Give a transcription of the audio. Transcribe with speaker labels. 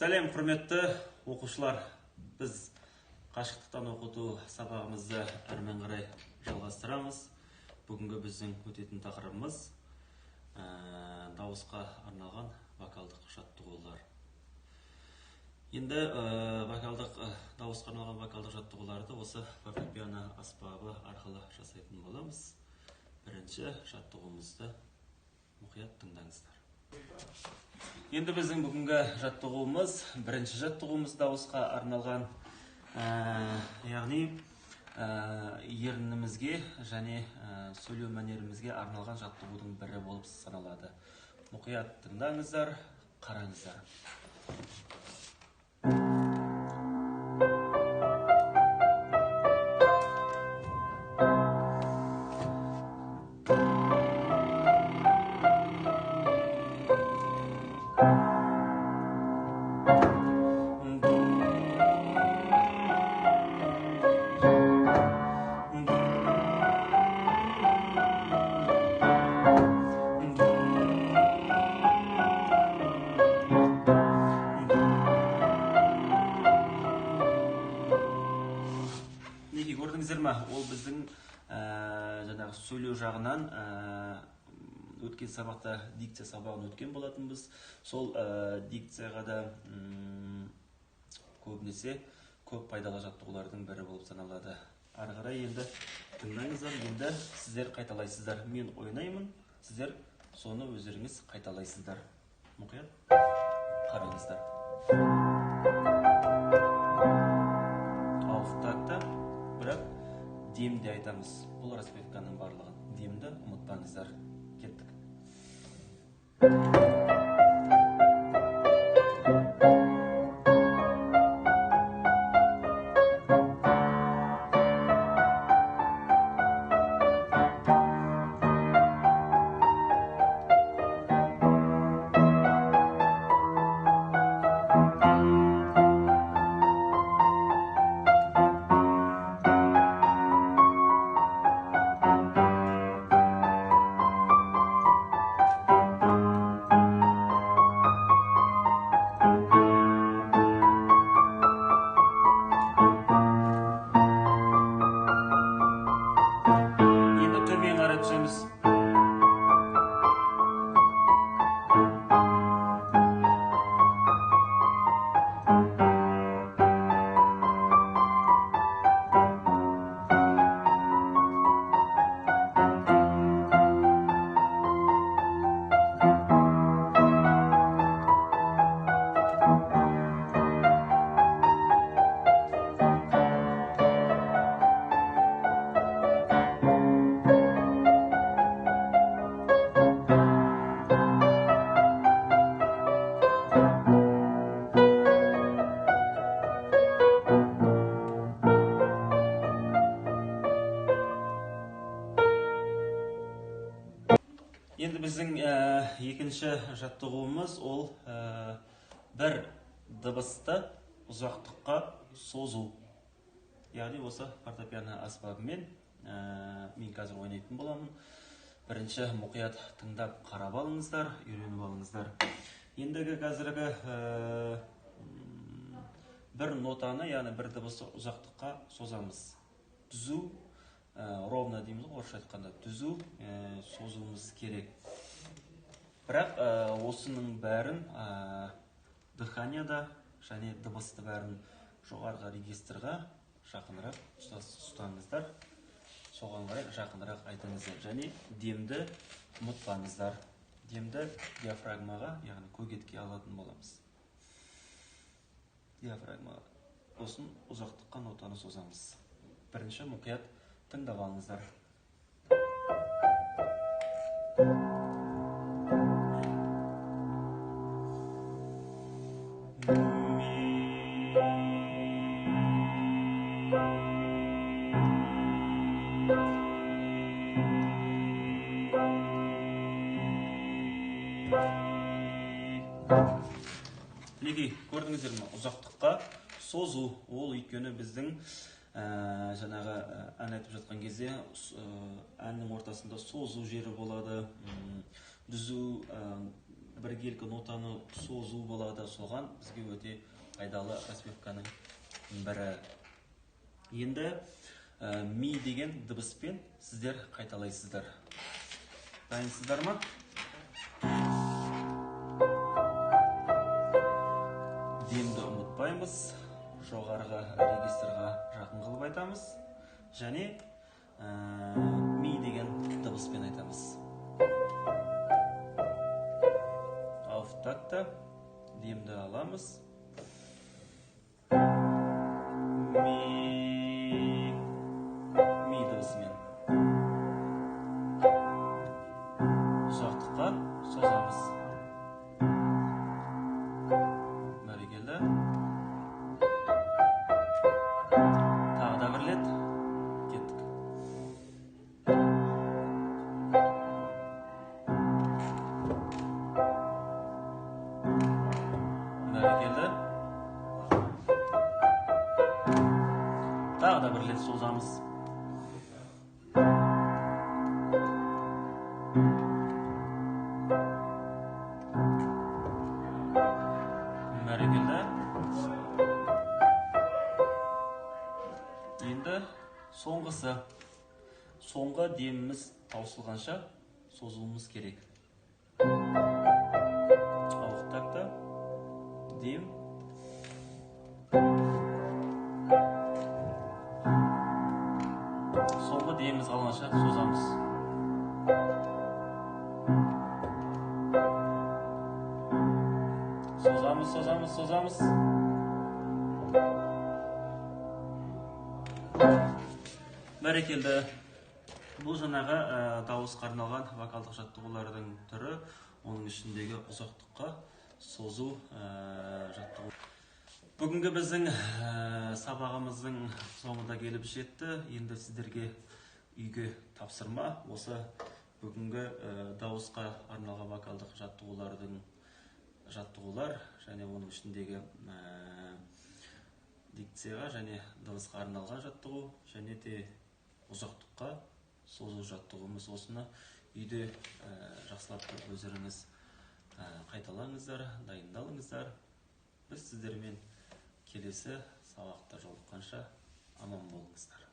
Speaker 1: Сәлем, құрметті оқушылар. Біз қашықтықтан оқыту сабағымызды әрмен қарай жалғастырамыз. Бүгінгі біздің өтетін тақырыбымыз дауысқа арналған вокалдық жаттығулар. Енді дауысқа арналған вокалдық жаттығуларды осы фортепиано аспабы арқылы жасайтын боламыз. Бірінші жаттығуымызды мұқият тыңдаңыздар. Енді біздің бүгінгі жаттығуымыз, бірінші жаттығуымыз дауысқа арналған, яғни ерінімізге және сөйлеу мәнерімізге арналған жаттығудың бірі болып саналады. Мұқият тыңдаңыздар, қараңыздар. Ол біздің сөйлеу жағынан өткен сабақта дикция сабағын өткен болатынбыз. Сол дикцияға да көбінесе көп пайдалы жаттығулардың бірі болып саналады. Ары қарай енді тыңдаңыздар, енді сіздер қайталайсыздар. Мен ойнаймын, сіздер соны өздеріңіз қайталайсыздар. Мұқият қараңыздар. Ауықтакта бірақ демде айтамыз. Бұл распевканың барлығын. Демді ұмытпаңыздар. Кеттік. Енді біздің екінші жаттығуымыз ол бір дыбысты ұзақтыққа созу. Яғни осы фортепиано аспабымен мен қазір ойнайтын боламын. Бірінші мұқият тыңдап қарап алыңыздар, үйреніп алыңыздар. Ендігі қазіргі бір нотаны, яғни бір дыбысты ұзақтыққа созамыз. Түзу, ровно дейміз, орысша айтқанда түзу созуымыз керек. Бірақ осының бәрін дыханияда және дыбысты бәрін жоғарғы регистрға жақынырақ ұстаңыздар. Соған қарай жақынырақ айтыңыздар. Және демді ұмытпаңыздар. Демді диафрагмаға, яғни көгетке алатын боламыз. Диафрагмаға. Осын ұзақтыққа нотаны созамыз. Бірінші мұқият тыңдап алыңыздар. Неге көрдіңіздер ме? Ұзақтыққа созу. Ол өйткені біздің жаңағы ән айтып жатқан кезде әннің ортасында созу жері болады, біркелкі нотаны созу болады, соған бізге өте пайдалы распевканың бірі. Енді ми деген дыбыспен сіздер қайталайсыздар. Дайынсыздар ма? Демді ұмытпаймыз, жоғарғы регистрға жақын қылып айтамыз, және ми деген дыбыспен айтамыз. Ауфтакта демді аламыз. Ми дыбысымен. Ұзақтыққа созамыз. Бәрекелді. Тағы да бір рет. Кеттік. Бәрекелді. Тағы да бір рет созамыз. Бәрекелді. Енді соңғысы. Соңғы деміміз таусылғанша созуымыз керек. Ауықтакта дем. Соңғы деміміз қалғанша созамыз. Созамыз. Бәрекелді. Бұл жаңағы дауысқа арналған вокалдық жаттығулардың түрі, оның ішіндегі ұзақтыққа созу жаттығу. Бүгінгі біздің сабағымыздың соңында келіп жетті. Енді сіздерге үйге тапсырма. Осы бүгінгі дауысқа арналған вокалдық жаттығулар және оның ішіндегі дикцияға және дыбысқа арналған жаттығу және де ұзақтыққа созу жаттығуымыз. Осыны үйде жақсылап өздеріңіз қайталаңыздар, дайындалыңыздар. Біз сіздермен келесі сабақта жолыққанша аман болыңыздар.